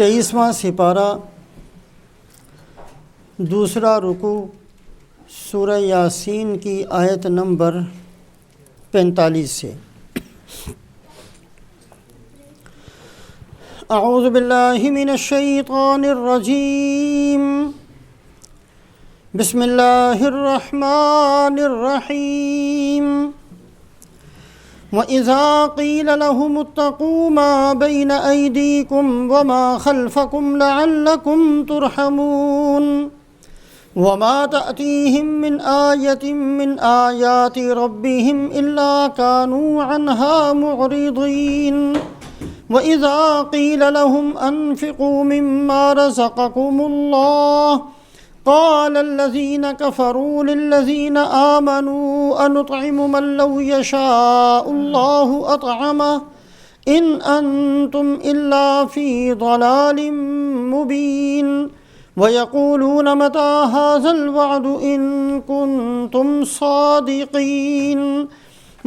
23واں سپارہ دوسرا رکوع سورہ یاسین کی آیت نمبر 45 سے۔ اعوذ باللہ من الشیطان الرجیم، بسم اللہ الرحمن الرحیم۔ وَإِذَا قِيلَ لَهُمُ اتَّقُوا مَا بَيْنَ أَيْدِيكُمْ وَمَا خَلْفَكُمْ لَعَلَّكُمْ تُرْحَمُونَ وَمَا تَأْتِيهِمْ مِنْ آيَةٍ مِّنْ آيَاتِ رَبِّهِمْ إِلَّا كَانُوا عَنْهَا مُعْرِضِينَ وَإِذَا قِيلَ لَهُمْ أَنفِقُوا مِمَّا رَزَقَكُمُ اللَّهُ قال الذين كفروا للذين آمنوا أنطعم من لو يشاء الله أطعمه إن أنتم إلا في ضلال مبين ويقولون متى هذا الوعد إن كنتم صادقين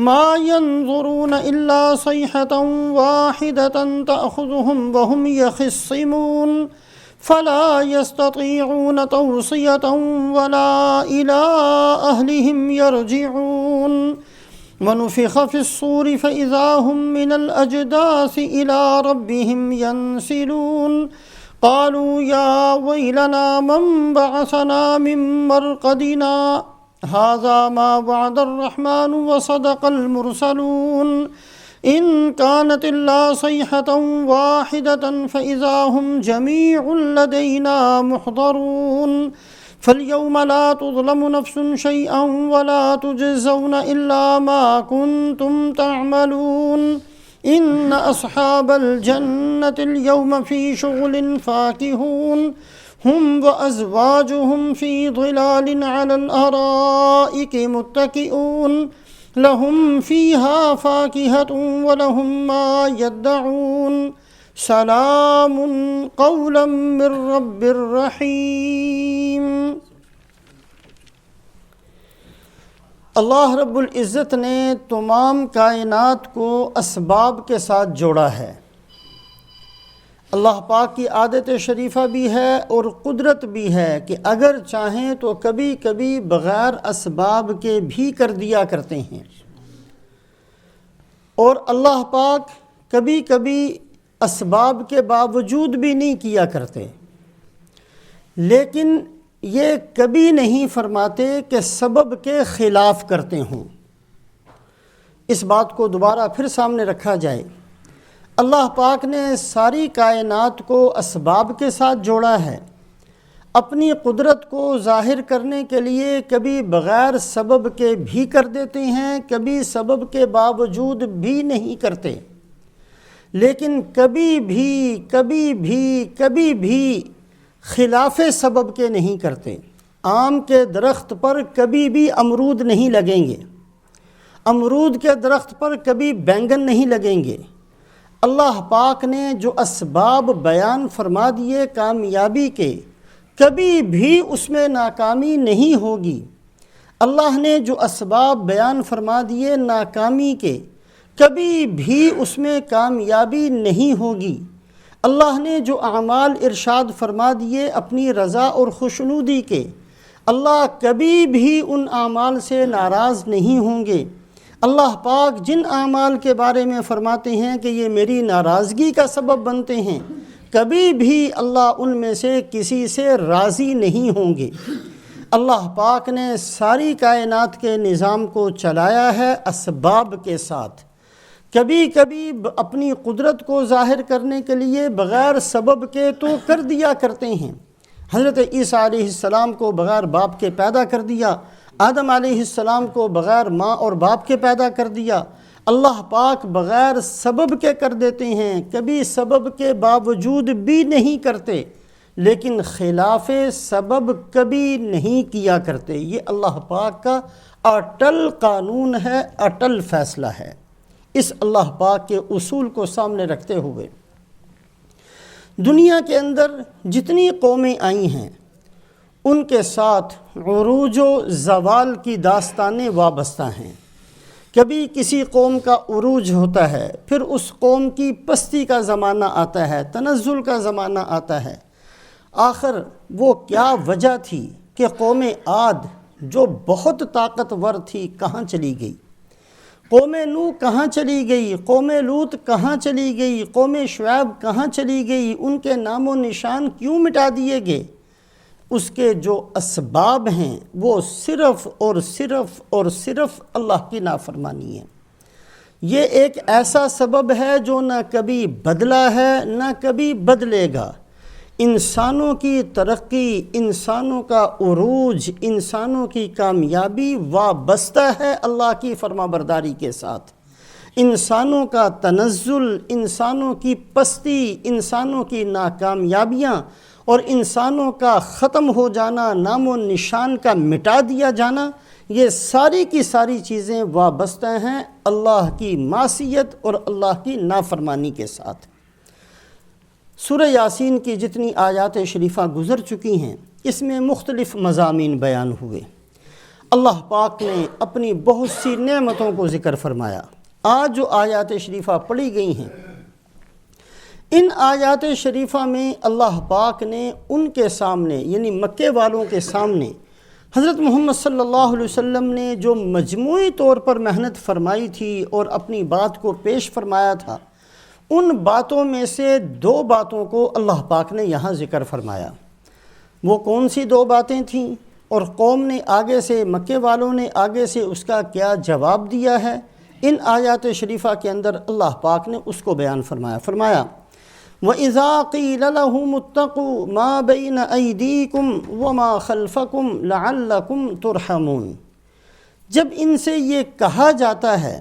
ما ينظرون إلا صيحة واحدة تأخذهم وهم يخصمون فلا يستطيعون توصية ولا إلى أهلهم يرجعون ونفخ في الصور فإذا هم من الأجداث إلى ربهم ينسلون قالوا يا ويلنا من بعثنا من مرقدنا هذا ما وعد الرحمن وصدق المرسلون إن كانت إلا صيحة واحدة فإذا هم جميع لدينا محضرون فاليوم لا تظلم نفس شيئا ولا تجزون إلا ما كنتم تعملون إن أصحاب الجنة اليوم في شغل فاكهون هم وأزواجهم في ظلال على الأرائك متكئون لهم فيها فاكهة ولهم ما يدعون سلام قولا من رب الرحیم۔ اللہ رب العزت نے تمام کائنات کو اسباب کے ساتھ جوڑا ہے۔ اللہ پاک کی عادت شریفہ بھی ہے اور قدرت بھی ہے کہ اگر چاہیں تو کبھی کبھی بغیر اسباب کے بھی کر دیا کرتے ہیں، اور اللہ پاک کبھی کبھی اسباب کے باوجود بھی نہیں کیا کرتے، لیکن یہ کبھی نہیں فرماتے کہ سبب کے خلاف کرتے ہوں۔ اس بات کو دوبارہ پھر سامنے رکھا جائے، اللہ پاک نے ساری کائنات کو اسباب کے ساتھ جوڑا ہے، اپنی قدرت کو ظاہر کرنے کے لیے کبھی بغیر سبب کے بھی کر دیتے ہیں، کبھی سبب کے باوجود بھی نہیں کرتے، لیکن کبھی بھی خلاف سبب کے نہیں کرتے۔ آم کے درخت پر کبھی بھی امرود نہیں لگیں گے، امرود کے درخت پر کبھی بینگن نہیں لگیں گے۔ اللہ پاک نے جو اسباب بیان فرما دیے کامیابی کے، کبھی بھی اس میں ناکامی نہیں ہوگی۔ اللہ نے جو اسباب بیان فرما دیے ناکامی کے، کبھی بھی اس میں کامیابی نہیں ہوگی۔ اللہ نے جو اعمال ارشاد فرما دیے اپنی رضا اور خوشنودی کے، اللہ کبھی بھی ان اعمال سے ناراض نہیں ہوں گے۔ اللہ پاک جن اعمال کے بارے میں فرماتے ہیں کہ یہ میری ناراضگی کا سبب بنتے ہیں، کبھی بھی اللہ ان میں سے کسی سے راضی نہیں ہوں گے۔ اللہ پاک نے ساری کائنات کے نظام کو چلایا ہے اسباب کے ساتھ، کبھی کبھی اپنی قدرت کو ظاہر کرنے کے لیے بغیر سبب کے تو کر دیا کرتے ہیں۔ حضرت عیسیٰ علیہ السلام کو بغیر باپ کے پیدا کر دیا، آدم علیہ السلام کو بغیر ماں اور باپ کے پیدا کر دیا۔ اللہ پاک بغیر سبب کے کر دیتے ہیں، کبھی سبب کے باوجود بھی نہیں کرتے، لیکن خلاف سبب کبھی نہیں کیا کرتے۔ یہ اللہ پاک کا اٹل قانون ہے، اٹل فیصلہ ہے۔ اس اللہ پاک کے اصول کو سامنے رکھتے ہوئے دنیا کے اندر جتنی قومیں آئی ہیں ان کے ساتھ عروج و زوال کی داستانیں وابستہ ہیں۔ کبھی کسی قوم کا عروج ہوتا ہے، پھر اس قوم کی پستی کا زمانہ آتا ہے، تنزل کا زمانہ آتا ہے۔ آخر وہ کیا وجہ تھی کہ قوم عاد جو بہت طاقتور تھی کہاں چلی گئی؟ قوم نوح کہاں چلی گئی؟ قوم لوط کہاں چلی گئی؟ قوم شعیب کہاں چلی گئی؟ ان کے نام و نشان کیوں مٹا دیے گئے؟ اس کے جو اسباب ہیں وہ صرف اور صرف اور صرف اللہ کی نافرمانی ہے۔ یہ ایک ایسا سبب ہے جو نہ کبھی بدلا ہے نہ کبھی بدلے گا۔ انسانوں کی ترقی، انسانوں کا عروج، انسانوں کی کامیابی وابستہ ہے اللہ کی فرما برداری کے ساتھ۔ انسانوں کا تنزل، انسانوں کی پستی، انسانوں کی ناکامیابیاں اور انسانوں کا ختم ہو جانا، نام و نشان کا مٹا دیا جانا، یہ ساری کی ساری چیزیں وابستہ ہیں اللہ کی معصیت اور اللہ کی نافرمانی کے ساتھ۔ سورہ یاسین کی جتنی آیات شریفہ گزر چکی ہیں اس میں مختلف مضامین بیان ہوئے۔ اللہ پاک نے اپنی بہت سی نعمتوں کو ذکر فرمایا۔ آج جو آیات شریفہ پڑھی گئی ہیں، ان آیات شریفہ میں اللہ پاک نے ان کے سامنے یعنی مکے والوں کے سامنے حضرت محمد صلی اللہ علیہ وسلم نے جو مجموعی طور پر محنت فرمائی تھی اور اپنی بات کو پیش فرمایا تھا، ان باتوں میں سے دو باتوں کو اللہ پاک نے یہاں ذکر فرمایا۔ وہ کون سی دو باتیں تھیں اور قوم نے آگے سے، مکے والوں نے آگے سے اس کا کیا جواب دیا ہے، ان آیات شریفہ کے اندر اللہ پاک نے اس کو بیان فرمایا۔ فرمایا وَإِذَا قِيلَ لَهُمُ اتَّقُوا مَا بَيْنَ أَيْدِيكُمْ وَمَا خَلْفَكُمْ لَعَلَّكُمْ تُرْحَمُونَ، جب ان سے یہ کہا جاتا ہے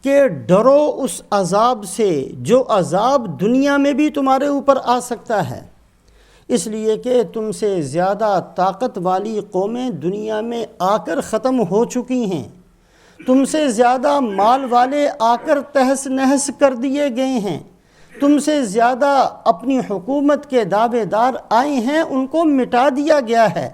کہ ڈرو اس عذاب سے جو عذاب دنیا میں بھی تمہارے اوپر آ سکتا ہے، اس لیے کہ تم سے زیادہ طاقت والی قومیں دنیا میں آ کر ختم ہو چکی ہیں، تم سے زیادہ مال والے آ کر تہس نہس کر دیے گئے ہیں، تم سے زیادہ اپنی حکومت کے دعوے دار آئے ہیں، ان کو مٹا دیا گیا ہے۔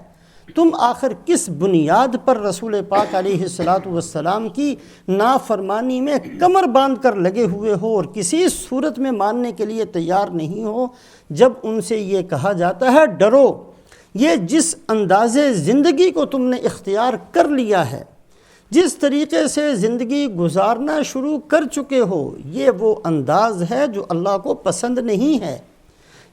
تم آخر کس بنیاد پر رسول پاک علیہ السلام کی نافرمانی میں کمر باندھ کر لگے ہوئے ہو اور کسی صورت میں ماننے کے لیے تیار نہیں ہو؟ جب ان سے یہ کہا جاتا ہے ڈرو، یہ جس انداز زندگی کو تم نے اختیار کر لیا ہے، جس طریقے سے زندگی گزارنا شروع کر چکے ہو، یہ وہ انداز ہے جو اللہ کو پسند نہیں ہے۔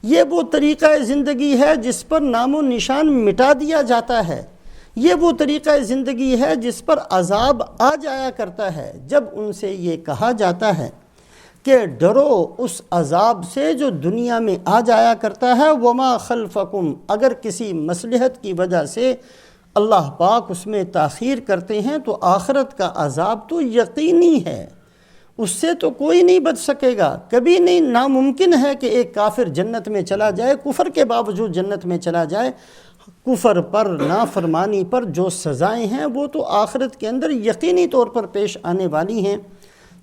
یہ وہ طریقہ زندگی ہے جس پر نام و نشان مٹا دیا جاتا ہے، یہ وہ طریقہ زندگی ہے جس پر عذاب آ جایا کرتا ہے۔ جب ان سے یہ کہا جاتا ہے کہ ڈرو اس عذاب سے جو دنیا میں آ جایا کرتا ہے، وما خلفکم، اگر کسی مصلحت کی وجہ سے اللہ پاک اس میں تاخیر کرتے ہیں تو آخرت کا عذاب تو یقینی ہے، اس سے تو کوئی نہیں بچ سکے گا، کبھی نہیں، ناممکن ہے کہ ایک کافر جنت میں چلا جائے، کفر کے باوجود جنت میں چلا جائے۔ کفر پر، نافرمانی پر جو سزائیں ہیں وہ تو آخرت کے اندر یقینی طور پر پیش آنے والی ہیں۔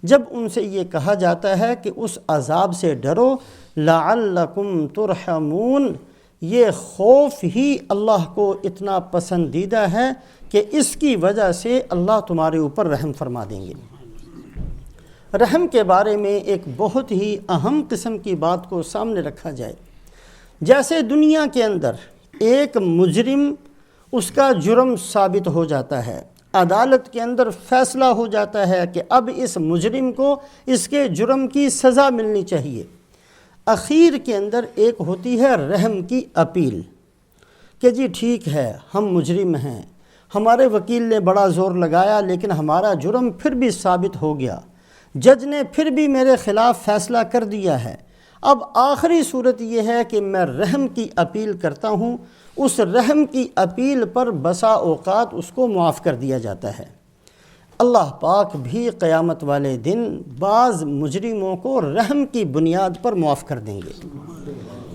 جب ان سے یہ کہا جاتا ہے کہ اس عذاب سے ڈرو، لعلکم ترحمون، یہ خوف ہی اللہ کو اتنا پسندیدہ ہے کہ اس کی وجہ سے اللہ تمہارے اوپر رحم فرما دیں گے۔ رحم کے بارے میں ایک بہت ہی اہم قسم کی بات کو سامنے رکھا جائے۔ جیسے دنیا کے اندر ایک مجرم، اس کا جرم ثابت ہو جاتا ہے، عدالت کے اندر فیصلہ ہو جاتا ہے کہ اب اس مجرم کو اس کے جرم کی سزا ملنی چاہیے، اخیر کے اندر ایک ہوتی ہے رحم کی اپیل کہ جی ٹھیک ہے، ہم مجرم ہیں، ہمارے وکیل نے بڑا زور لگایا لیکن ہمارا جرم پھر بھی ثابت ہو گیا، جج نے پھر بھی میرے خلاف فیصلہ کر دیا ہے، اب آخری صورت یہ ہے کہ میں رحم کی اپیل کرتا ہوں، اس رحم کی اپیل پر بسا اوقات اس کو معاف کر دیا جاتا ہے۔ اللہ پاک بھی قیامت والے دن بعض مجرموں کو رحم کی بنیاد پر معاف کر دیں گے،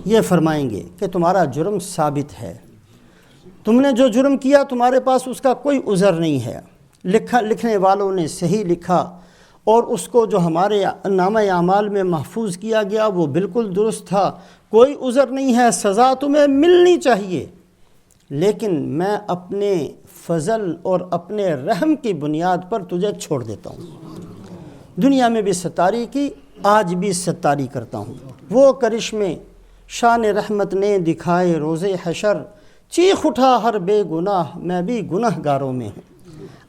یہ فرمائیں گے کہ تمہارا جرم ثابت ہے، تم نے جو جرم کیا تمہارے پاس اس کا کوئی عذر نہیں ہے، لکھنے والوں نے صحیح لکھا اور اس کو جو ہمارے نامہ اعمال میں محفوظ کیا گیا وہ بالکل درست تھا، کوئی عذر نہیں ہے، سزا تمہیں ملنی چاہیے، لیکن میں اپنے فضل اور اپنے رحم کی بنیاد پر تجھے چھوڑ دیتا ہوں۔ دنیا میں بھی ستاری کی، آج بھی ستاری کرتا ہوں۔ وہ کرشمے شان رحمت نے دکھائے روز حشر، چیخ اٹھا ہر بے گناہ میں بھی گناہ گاروں میں ہوں۔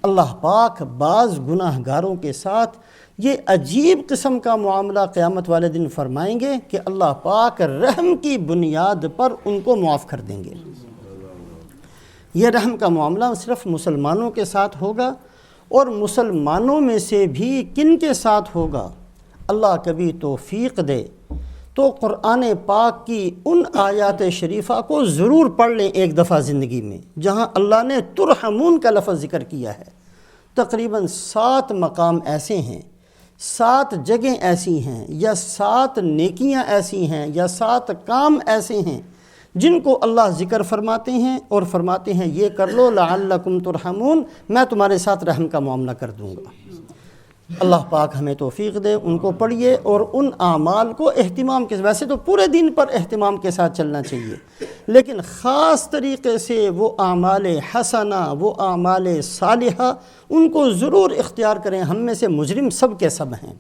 اللہ پاک بعض گناہ گاروں کے ساتھ یہ عجیب قسم کا معاملہ قیامت والے دن فرمائیں گے کہ اللہ پاک رحم کی بنیاد پر ان کو معاف کر دیں گے۔ یہ رحم کا معاملہ صرف مسلمانوں کے ساتھ ہوگا، اور مسلمانوں میں سے بھی کن کے ساتھ ہوگا؟ اللہ کبھی توفیق دے تو قرآن پاک کی ان آیات شریفہ کو ضرور پڑھ لیں ایک دفعہ زندگی میں، جہاں اللہ نے ترحمون کا لفظ ذکر کیا ہے۔ تقریباً 7 مقام ایسے ہیں، 7 جگہیں ایسی ہیں، یا 7 نیکیاں ایسی ہیں، یا 7 کام ایسے ہیں جن کو اللہ ذکر فرماتے ہیں اور فرماتے ہیں یہ کر لو لعلکم ترحمون، میں تمہارے ساتھ رحم کا معاملہ کر دوں گا۔ اللہ پاک ہمیں توفیق دے، ان کو پڑھیے اور ان اعمال کو اہتمام کے، ویسے تو پورے دن پر اہتمام کے ساتھ چلنا چاہیے، لیکن خاص طریقے سے وہ اعمال حسنہ، وہ اعمال صالحہ، ان کو ضرور اختیار کریں۔ ہم میں سے مجرم سب کے سب ہیں،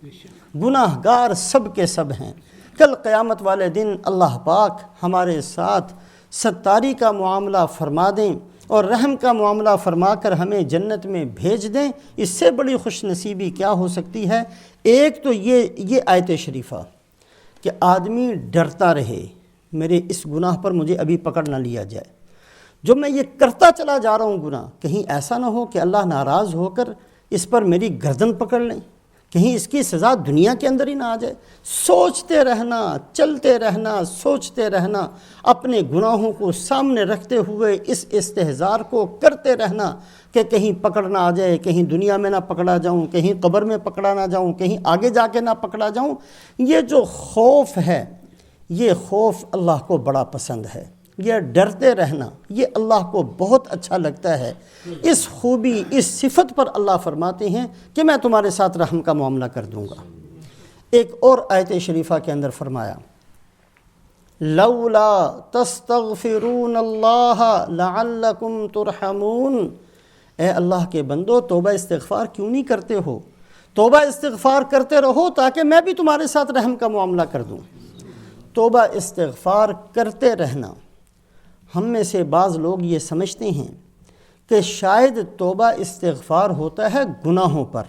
گناہ گار سب کے سب ہیں۔ کل قیامت والے دن اللہ پاک ہمارے ساتھ ستاری کا معاملہ فرما دیں اور رحم کا معاملہ فرما کر ہمیں جنت میں بھیج دیں، اس سے بڑی خوش نصیبی کیا ہو سکتی ہے؟ ایک تو یہ آیت شریفہ کہ آدمی ڈرتا رہے میرے اس گناہ پر مجھے ابھی پکڑ نہ لیا جائے، جو میں یہ کرتا چلا جا رہا ہوں گناہ، کہیں ایسا نہ ہو کہ اللہ ناراض ہو کر اس پر میری گردن پکڑ لیں، کہیں اس کی سزا دنیا کے اندر ہی نہ آ جائے۔ سوچتے رہنا، چلتے رہنا، سوچتے رہنا، اپنے گناہوں کو سامنے رکھتے ہوئے اس استحضار کو کرتے رہنا کہ کہیں پکڑ نہ آ جائے، کہیں دنیا میں نہ پکڑا جاؤں، کہیں قبر میں پکڑا نہ جاؤں، کہیں آگے جا کے نہ پکڑا جاؤں۔ یہ جو خوف ہے، یہ خوف اللہ کو بڑا پسند ہے، یہ ڈرتے رہنا یہ اللہ کو بہت اچھا لگتا ہے۔ اس خوبی، اس صفت پر اللہ فرماتے ہیں کہ میں تمہارے ساتھ رحم کا معاملہ کر دوں گا۔ ایک اور آیت شریفہ کے اندر فرمایا لولا تستغفرون اللہ لعلکم ترحمون، اے اللہ کے بندو توبہ استغفار کیوں نہیں کرتے ہو؟ توبہ استغفار کرتے رہو تاکہ میں بھی تمہارے ساتھ رحم کا معاملہ کر دوں۔ توبہ استغفار کرتے رہنا، ہم میں سے بعض لوگ یہ سمجھتے ہیں کہ شاید توبہ استغفار ہوتا ہے گناہوں پر۔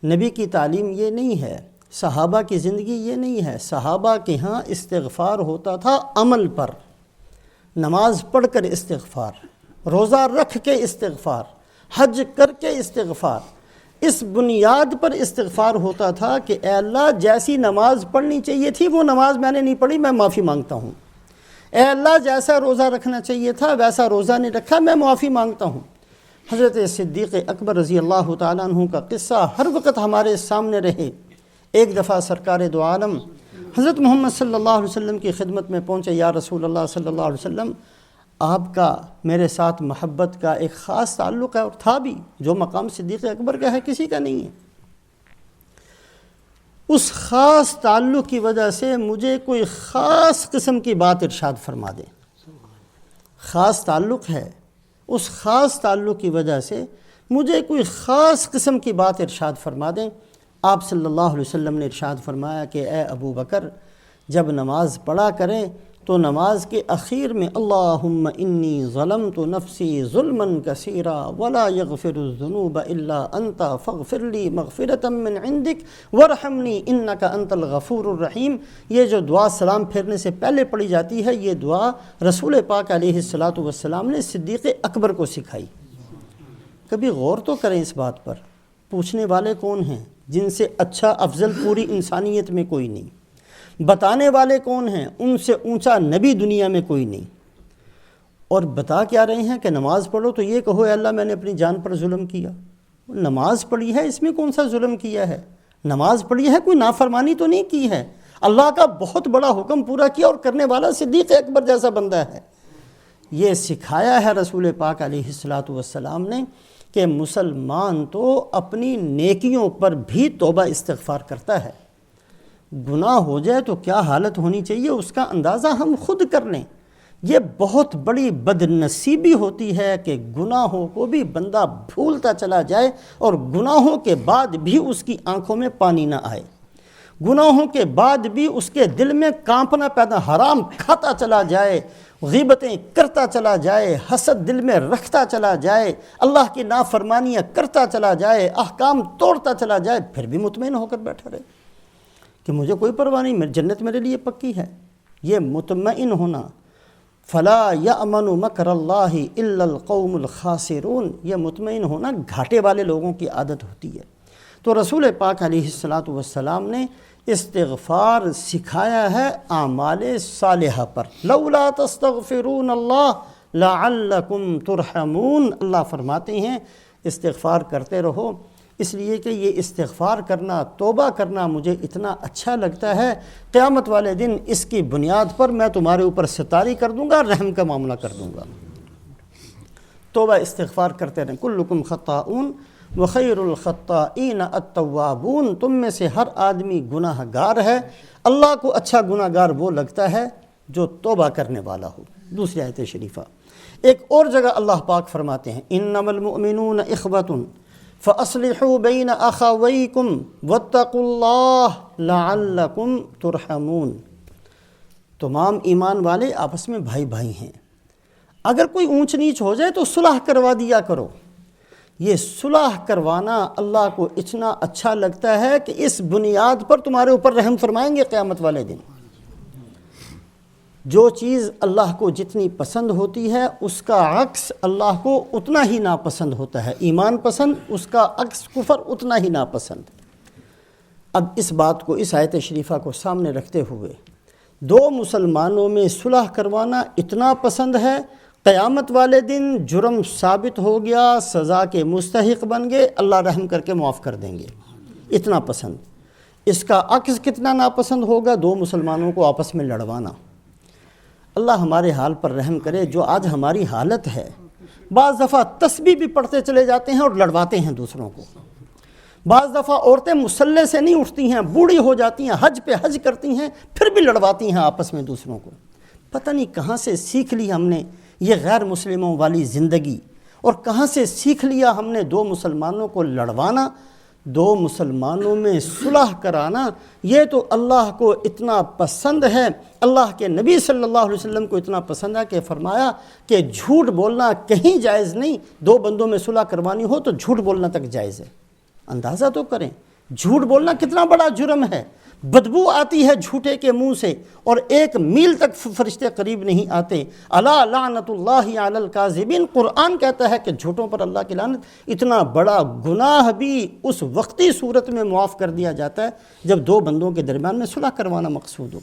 نبی کی تعلیم یہ نہیں ہے، صحابہ کی زندگی یہ نہیں ہے۔ صحابہ کے ہاں استغفار ہوتا تھا عمل پر، نماز پڑھ کر استغفار، روزہ رکھ کے استغفار، حج کر کے استغفار۔ اس بنیاد پر استغفار ہوتا تھا کہ اے اللہ جیسی نماز پڑھنی چاہیے تھی وہ نماز میں نے نہیں پڑھی، میں معافی مانگتا ہوں۔ اے اللہ جیسا روزہ رکھنا چاہیے تھا ویسا روزہ نہیں رکھا، میں معافی مانگتا ہوں۔ حضرت صدیق اکبر رضی اللہ تعالیٰ عنہ کا قصہ ہر وقت ہمارے سامنے رہے۔ ایک دفعہ سرکار دو عالم حضرت محمد صلی اللہ علیہ وسلم کی خدمت میں پہنچے، یا رسول اللہ صلی اللہ علیہ وسلم، آپ کا میرے ساتھ محبت کا ایک خاص تعلق ہے، اور تھا بھی، جو مقام صدیق اکبر کا ہے کسی کا نہیں ہے۔ اس خاص تعلق کی وجہ سے مجھے کوئی خاص قسم کی بات ارشاد فرما دیں۔ خاص تعلق ہے، اس خاص تعلق کی وجہ سے مجھے کوئی خاص قسم کی بات ارشاد فرما دیں۔ آپ صلی اللہ علیہ وسلم نے ارشاد فرمایا کہ اے ابو بکر، جب نماز پڑھا کریں تو نماز کے اخیر میں اللہم انی ظلمت نفسی ظلما کثیرا ولا یغفر الذنوب الا انت فاغفر لی مغفرۃ من عندک وارحمنی انک انت الغفور الرحیم۔ یہ جو دعا سلام پھیرنے سے پہلے پڑھی جاتی ہے، یہ دعا رسول پاک علیہ الصلاۃ والسلام نے صدیق اکبر کو سکھائی۔ کبھی غور تو کریں اس بات پر، پوچھنے والے کون ہیں جن سے اچھا افضل پوری انسانیت میں کوئی نہیں، بتانے والے کون ہیں ان سے اونچا نبی دنیا میں کوئی نہیں، اور بتا کیا رہے ہیں کہ نماز پڑھو تو یہ کہو اے اللہ میں نے اپنی جان پر ظلم کیا۔ نماز پڑھی ہے، اس میں کون سا ظلم کیا ہے؟ نماز پڑھی ہے، کوئی نافرمانی تو نہیں کی ہے، اللہ کا بہت بڑا حکم پورا کیا، اور کرنے والا صدیق اکبر جیسا بندہ ہے۔ یہ سکھایا ہے رسول پاک علیہ الصلاۃ والسلام نے کہ مسلمان تو اپنی نیکیوں پر بھی توبہ استغفار کرتا ہے۔ گناہ ہو جائے تو کیا حالت ہونی چاہیے اس کا اندازہ ہم خود کر لیں۔ یہ بہت بڑی بد نصیبی ہوتی ہے کہ گناہوں کو بھی بندہ بھولتا چلا جائے اور گناہوں کے بعد بھی اس کی آنکھوں میں پانی نہ آئے، گناہوں کے بعد بھی اس کے دل میں کانپنا پیدا، حرام کھاتا چلا جائے، غیبتیں کرتا چلا جائے، حسد دل میں رکھتا چلا جائے، اللہ کی نافرمانیاں کرتا چلا جائے، احکام توڑتا چلا جائے، پھر بھی مطمئن ہو کر بیٹھا رہے کہ مجھے کوئی پرواہ نہیں، جنت میرے لیے پکی ہے۔ یہ مطمئن ہونا، فلا یأمن مکر اللہ الا القوم الخاسرون، یہ مطمئن ہونا گھاٹے والے لوگوں کی عادت ہوتی ہے۔ تو رسول پاک علیہ السلام نے استغفار سکھایا ہے اعمال صالحہ پر۔ لولا تستغفرون اللہ لعلکم ترحمون، اللہ فرماتے ہیں استغفار کرتے رہو، اس لیے کہ یہ استغفار کرنا، توبہ کرنا مجھے اتنا اچھا لگتا ہے، قیامت والے دن اس کی بنیاد پر میں تمہارے اوپر ستاری کر دوں گا، رحم کا معاملہ کر دوں گا۔ توبہ استغفار کرتے رہیں۔ کلکم خطاؤن وخیر الخطائین التوابون، تم میں سے ہر آدمی گناہ گار ہے، اللہ کو اچھا گناہ گار وہ لگتا ہے جو توبہ کرنے والا ہو۔ دوسری آیت شریفہ، ایک اور جگہ اللہ پاک فرماتے ہیں انما المؤمنون اخوۃ فاصلحوا بین اخویکم واتقوا اللہ لعلکم ترحمون، تمام ایمان والے آپس میں بھائی بھائی ہیں، اگر کوئی اونچ نیچ ہو جائے تو صلح کروا دیا کرو۔ یہ صلح کروانا اللہ کو اتنا اچھا لگتا ہے کہ اس بنیاد پر تمہارے اوپر رحم فرمائیں گے قیامت والے دن۔ جو چیز اللہ کو جتنی پسند ہوتی ہے اس کا عکس اللہ کو اتنا ہی ناپسند ہوتا ہے، ایمان پسند، اس کا عکس کفر اتنا ہی ناپسند۔ اب اس بات کو، اس آیت شریفہ کو سامنے رکھتے ہوئے، دو مسلمانوں میں صلح کروانا اتنا پسند ہے، قیامت والے دن جرم ثابت ہو گیا، سزا کے مستحق بن گئے، اللہ رحم کر کے معاف کر دیں گے، اتنا پسند۔ اس کا عکس کتنا ناپسند ہوگا، دو مسلمانوں کو آپس میں لڑوانا۔ اللہ ہمارے حال پر رحم کرے، جو آج ہماری حالت ہے، بعض دفعہ تسبیح بھی پڑھتے چلے جاتے ہیں اور لڑواتے ہیں دوسروں کو۔ بعض دفعہ عورتیں مصلے سے نہیں اٹھتی ہیں، بوڑھی ہو جاتی ہیں، حج پہ حج کرتی ہیں، پھر بھی لڑواتی ہیں آپس میں دوسروں کو۔ پتہ نہیں کہاں سے سیکھ لی ہم نے یہ غیر مسلموں والی زندگی، اور کہاں سے سیکھ لیا ہم نے دو مسلمانوں کو لڑوانا، دو مسلمانوں میں صلح کرانا۔ یہ تو اللہ کو اتنا پسند ہے، اللہ کے نبی صلی اللہ علیہ وسلم کو اتنا پسند ہے کہ فرمایا کہ جھوٹ بولنا کہیں جائز نہیں، دو بندوں میں صلح کروانی ہو تو جھوٹ بولنا تک جائز ہے۔ اندازہ تو کریں جھوٹ بولنا کتنا بڑا جرم ہے، بدبو آتی ہے جھوٹے کے منہ سے، اور 1 میل تک فرشتے قریب نہیں آتے۔ الا لعنت اللہ علی الکاذبین، قرآن کہتا ہے کہ جھوٹوں پر اللہ کی لعنت۔ اتنا بڑا گناہ بھی اس وقتی صورت میں معاف کر دیا جاتا ہے جب دو بندوں کے درمیان میں صلح کروانا مقصود ہو۔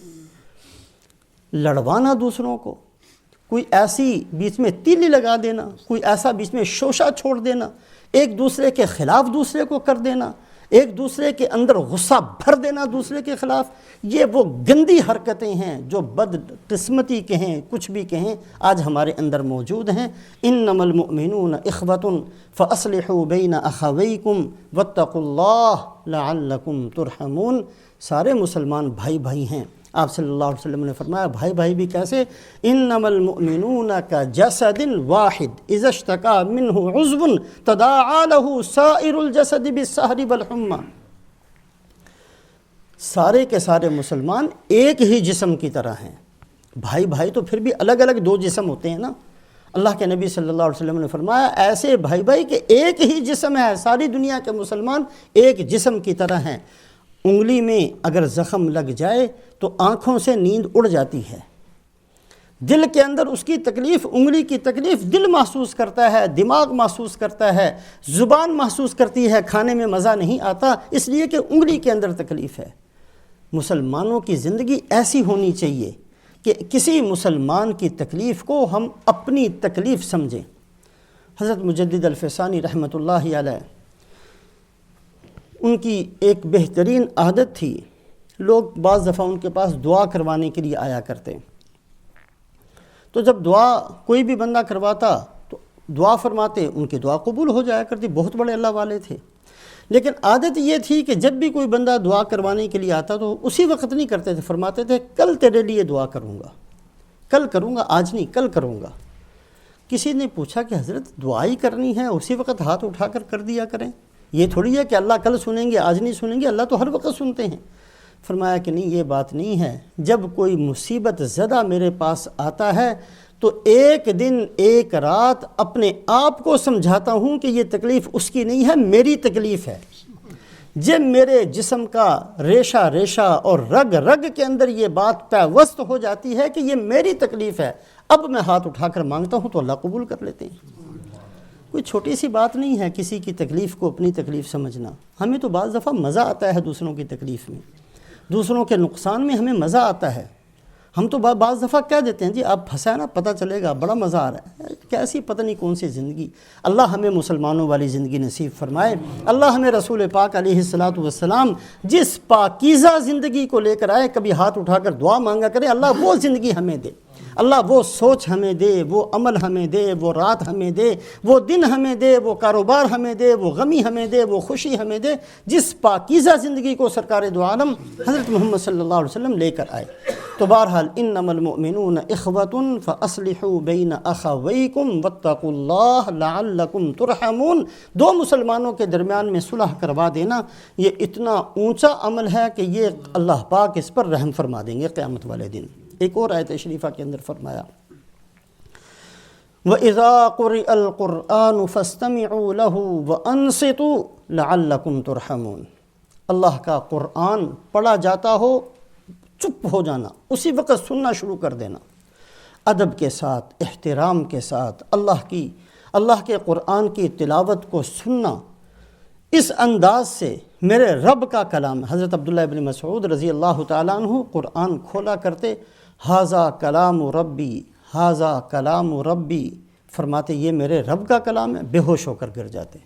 لڑوانا دوسروں کو، کوئی ایسی بیچ میں تیلی لگا دینا، کوئی ایسا بیچ میں شوشہ چھوڑ دینا، ایک دوسرے کے خلاف دوسرے کو کر دینا، ایک دوسرے کے اندر غصہ بھر دینا دوسرے کے خلاف، یہ وہ گندی حرکتیں ہیں جو بد قسمتی کہیں، کچھ بھی کہیں، آج ہمارے اندر موجود ہیں۔ انما المؤمنون اخوۃ فاصلحوا بین اخویکم واتقوا اللہ لعلکم ترحمون، سارے مسلمان بھائی بھائی ہیں۔ آپ صلی اللہ علیہ وسلم نے فرمایا بھائی بھائی بھی کیسے، انما المؤمنون کجسد واحد اذا اشتکا منہ عضو تداعی لہ سائر الجسد بالسہر والحمى، سارے کے سارے مسلمان ایک ہی جسم کی طرح ہیں۔ بھائی بھائی تو پھر بھی الگ الگ دو جسم ہوتے ہیں نا۔ اللہ کے نبی صلی اللہ علیہ وسلم نے فرمایا ایسے بھائی بھائی کہ ایک ہی جسم ہے، ساری دنیا کے مسلمان ایک جسم کی طرح ہیں۔ انگلی میں اگر زخم لگ جائے تو آنکھوں سے نیند اڑ جاتی ہے، دل کے اندر اس کی تکلیف، انگلی کی تکلیف دل محسوس کرتا ہے، دماغ محسوس کرتا ہے، زبان محسوس کرتی ہے، کھانے میں مزہ نہیں آتا اس لیے کہ انگلی کے اندر تکلیف ہے۔ مسلمانوں کی زندگی ایسی ہونی چاہیے کہ کسی مسلمان کی تکلیف کو ہم اپنی تکلیف سمجھیں۔ حضرت مجدد الفسانی رحمۃ اللہ علیہ، ان کی ایک بہترین عادت تھی، لوگ بعض دفعہ ان کے پاس دعا کروانے کے لیے آیا کرتے، تو جب دعا کوئی بھی بندہ کرواتا تو دعا فرماتے، ان کی دعا قبول ہو جایا کرتی، بہت بڑے اللہ والے تھے۔ لیکن عادت یہ تھی کہ جب بھی کوئی بندہ دعا کروانے کے لیے آتا تو اسی وقت نہیں کرتے تھے، فرماتے تھے کل تیرے لیے دعا کروں گا، کل کروں گا، آج نہیں کل کروں گا۔ کسی نے پوچھا کہ حضرت دعائی کرنی ہے اسی وقت ہاتھ اٹھا کر دیا کریں، یہ تھوڑی ہے کہ اللہ کل سنیں گے آج نہیں سنیں گے، اللہ تو ہر وقت سنتے ہیں۔ فرمایا کہ نہیں، یہ بات نہیں ہے، جب کوئی مصیبت زدہ میرے پاس آتا ہے تو ایک دن ایک رات اپنے آپ کو سمجھاتا ہوں کہ یہ تکلیف اس کی نہیں ہے، میری تکلیف ہے۔ جب میرے جسم کا ریشہ ریشہ اور رگ رگ کے اندر یہ بات پیوست ہو جاتی ہے کہ یہ میری تکلیف ہے، اب میں ہاتھ اٹھا کر مانگتا ہوں تو اللہ قبول کر لیتے ہیں۔ کوئی چھوٹی سی بات نہیں ہے کسی کی تکلیف کو اپنی تکلیف سمجھنا۔ ہمیں تو بعض دفعہ مزہ آتا ہے دوسروں کی تکلیف میں، دوسروں کے نقصان میں ہمیں مزہ آتا ہے۔ ہم تو بعض دفعہ کہہ دیتے ہیں جی آپ پھنسا نا، پتہ چلے گا، بڑا مزہ آ رہا ہے، کیسی پتہ نہیں کون سی زندگی۔ اللہ ہمیں مسلمانوں والی زندگی نصیب فرمائے۔ اللہ ہمیں رسول پاک علیہ السلام جس پاکیزہ زندگی کو لے کر آئے، کبھی ہاتھ اٹھا کر دعا مانگا کریں، اللہ وہ زندگی ہمیں دے، اللہ وہ سوچ ہمیں دے، وہ عمل ہمیں دے، وہ رات ہمیں دے، وہ دن ہمیں دے، وہ کاروبار ہمیں دے، وہ غمی ہمیں دے، وہ خوشی ہمیں دے، جس پاکیزہ زندگی کو سرکار دو عالم حضرت محمد صلی اللہ علیہ وسلم لے کر آئے۔ تو بہرحال انما المؤمنون اخوۃ فاصلحوا بین اخویکم واتقوا اللہ لعلکم ترحمون۔ دو مسلمانوں کے درمیان میں صلح کروا دینا یہ اتنا اونچا عمل ہے کہ یہ اللہ پاک اس پر رحم فرما دیں گے قیامت والے دن۔ ایک اور آیت شریفہ کے اندر فرمایا وَإِذَا قُرِئَ الْقُرْآنُ فَاسْتَمِعُوا لَهُ وَأَنصِتُوا لَعَلَّكُمْ تُرْحَمُونَ۔ اللہ کا قرآن پڑھا جاتا ہو چپ ہو جانا، اسی وقت سننا شروع کر دینا، ادب کے ساتھ، احترام کے ساتھ، اللہ کے قرآن کی تلاوت کو سننا اس انداز سے میرے رب کا کلام۔ حضرت عبداللہ ابن مسعود رضی اللہ تعالیٰ عنہ قرآن کھولا کرتے، ھذا کلام ربی، ھذا کلام ربی، فرماتے یہ میرے رب کا کلام ہے، بے ہوش ہو کر گر جاتے،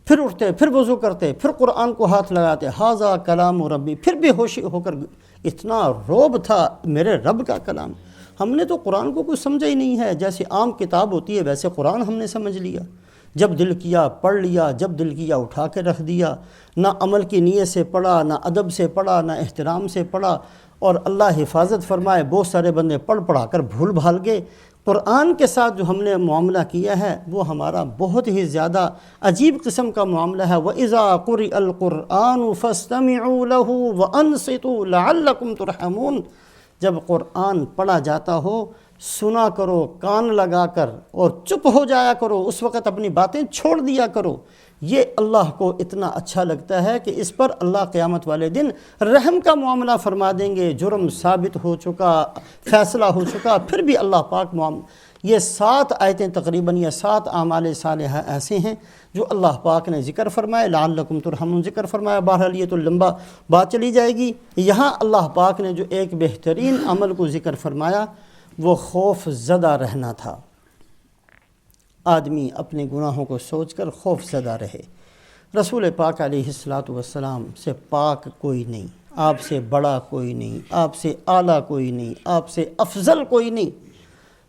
پھر اٹھتے، پھر وضو کرتے، پھر قرآن کو ہاتھ لگاتے، ھذا کلام ربی، پھر بے ہوشی ہو کر، اتنا روب تھا میرے رب کا کلام۔ ہم نے تو قرآن کو کچھ سمجھا ہی نہیں ہے، جیسے عام کتاب ہوتی ہے ویسے قرآن ہم نے سمجھ لیا، جب دل کیا پڑھ لیا، جب دل کیا اٹھا کے رکھ دیا، نہ عمل کی نیت سے پڑھا، نہ ادب سے پڑھا، نہ احترام سے پڑھا، اور اللہ حفاظت فرمائے بہت سارے بندے پڑھا کر بھول بھال گئے۔ قرآن کے ساتھ جو ہم نے معاملہ کیا ہے وہ ہمارا بہت ہی زیادہ عجیب قسم کا معاملہ ہے۔ وَإِذَا قُرِئَ الْقُرْآنُ فَاسْتَمِعُوا لَهُ وَأَنصِتُوا لَعَلَّكُمْ تُرْحَمُونَ۔ جب قرآن پڑھا جاتا ہو سنا کرو کان لگا کر، اور چپ ہو جایا کرو، اس وقت اپنی باتیں چھوڑ دیا کرو۔ یہ اللہ کو اتنا اچھا لگتا ہے کہ اس پر اللہ قیامت والے دن رحم کا معاملہ فرما دیں گے۔ جرم ثابت ہو چکا، فیصلہ ہو چکا، پھر بھی اللہ پاک یہ 7 آیتیں تقریباً، یہ 7 اعمال صالحہ ایسے ہیں جو اللہ پاک نے ذکر فرمائے، لعلکم ترحمون ذکر فرمایا۔ بہرحال یہ تو لمبا بات چلی جائے گی۔ یہاں اللہ پاک نے جو ایک بہترین عمل کو ذکر فرمایا وہ خوف زدہ رہنا تھا۔ آدمی اپنے گناہوں کو سوچ کر خوف زدہ رہے۔ رسول پاک علیہ السلام سے پاک کوئی نہیں، آپ سے بڑا کوئی نہیں، آپ سے اعلیٰ کوئی نہیں، آپ سے افضل کوئی نہیں۔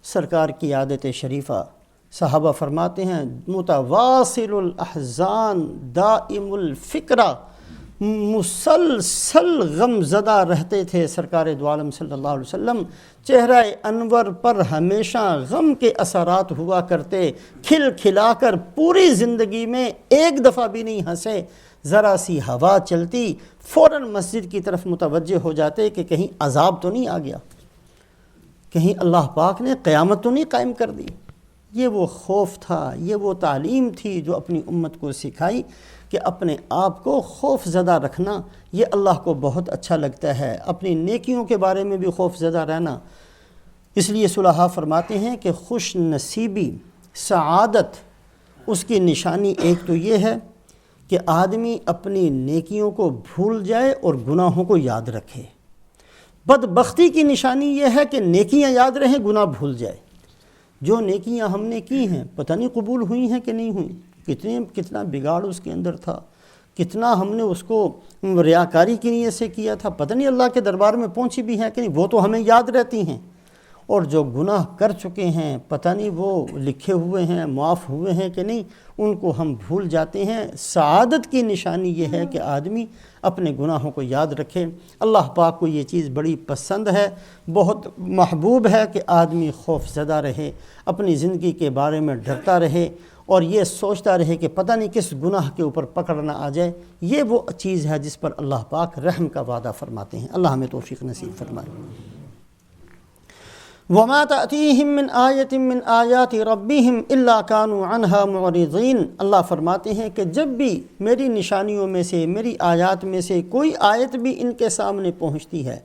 سرکار کی عادت شریفہ، صحابہ فرماتے ہیں متواصل الاحزان دائم الفکرہ، مسلسل غم زدہ رہتے تھے سرکار دو عالم صلی اللہ علیہ وسلم۔ چہرہ انور پر ہمیشہ غم کے اثرات ہوا کرتے، کھل کھلا کر پوری زندگی میں ایک دفعہ بھی نہیں ہنسے۔ ذرا سی ہوا چلتی فوراً مسجد کی طرف متوجہ ہو جاتے کہ کہیں عذاب تو نہیں آ گیا، کہیں اللہ پاک نے قیامت تو نہیں قائم کر دی۔ یہ وہ خوف تھا، یہ وہ تعلیم تھی جو اپنی امت کو سکھائی کہ اپنے آپ کو خوف زدہ رکھنا یہ اللہ کو بہت اچھا لگتا ہے۔ اپنی نیکیوں کے بارے میں بھی خوف زدہ رہنا۔ اس لیے صلحاء فرماتے ہیں کہ خوش نصیبی، سعادت، اس کی نشانی ایک تو یہ ہے کہ آدمی اپنی نیکیوں کو بھول جائے اور گناہوں کو یاد رکھے۔ بدبختی کی نشانی یہ ہے کہ نیکیاں یاد رہیں، گناہ بھول جائے۔ جو نیکیاں ہم نے کی ہیں پتہ نہیں قبول ہوئی ہیں کہ نہیں ہوئی، کتنا بگاڑ اس کے اندر تھا، کتنا ہم نے اس کو ریاکاری کی نیت سے کیا تھا، پتہ نہیں اللہ کے دربار میں پہنچی بھی ہیں کہ نہیں، وہ تو ہمیں یاد رہتی ہیں۔ اور جو گناہ کر چکے ہیں پتہ نہیں وہ لکھے ہوئے ہیں، معاف ہوئے ہیں کہ نہیں، ان کو ہم بھول جاتے ہیں۔ سعادت کی نشانی یہ ہے کہ آدمی اپنے گناہوں کو یاد رکھے۔ اللہ پاک کو یہ چیز بڑی پسند ہے، بہت محبوب ہے کہ آدمی خوف زدہ رہے، اپنی زندگی کے بارے میں ڈرتا رہے اور یہ سوچتا رہے کہ پتہ نہیں کس گناہ کے اوپر پکڑ نہ آ جائے۔ یہ وہ چیز ہے جس پر اللہ پاک رحم کا وعدہ فرماتے ہیں۔ اللہ ہمیں توفیق نصیب فرمائے۔ وَمَا تَأْتِيهِم مِّنْ آيَةٍ مِّنْ آيَاتِ رَبِّهِمْ إِلَّا كَانُوا عَنْهَا مُعْرِضِينَ۔ اللہ فرماتے ہیں کہ جب بھی میری نشانیوں میں سے، میری آیات میں سے کوئی آیت بھی ان کے سامنے پہنچتی ہے،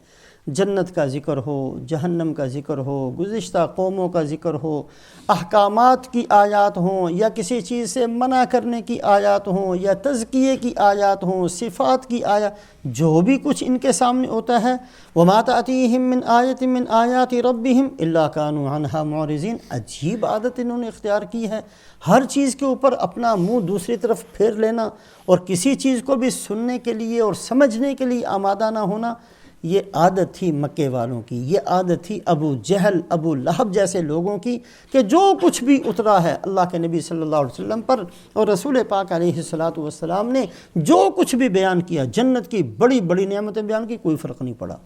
جنت کا ذکر ہو، جہنم کا ذکر ہو، گزشتہ قوموں کا ذکر ہو، احکامات کی آیات ہوں یا کسی چیز سے منع کرنے کی آیات ہوں یا تزکیے کی آیات ہوں، صفات کی آیات، جو بھی کچھ ان کے سامنے ہوتا ہے، وَمَا تَأْتِيهِم مِّنْ آيَةٍ مِّنْ آيَاتِ رَبِّهِمْ إِلَّا كَانُوا عَنْهَا مُعْرِضِينَ۔ عجیب عادت انہوں نے اختیار کی ہے، ہر چیز کے اوپر اپنا منہ دوسری طرف پھیر لینا اور کسی چیز کو بھی سننے کے لیے اور سمجھنے کے لیے آمادہ نہ ہونا۔ یہ عادت تھی مکے والوں کی، یہ عادت تھی ابو جہل، ابو لہب جیسے لوگوں کی، کہ جو کچھ بھی اترا ہے اللہ کے نبی صلی اللہ علیہ وسلم پر اور رسول پاک علیہ السلام نے جو کچھ بھی بیان کیا، جنت کی بڑی بڑی نعمتیں بیان کی، کوئی فرق نہیں پڑا۔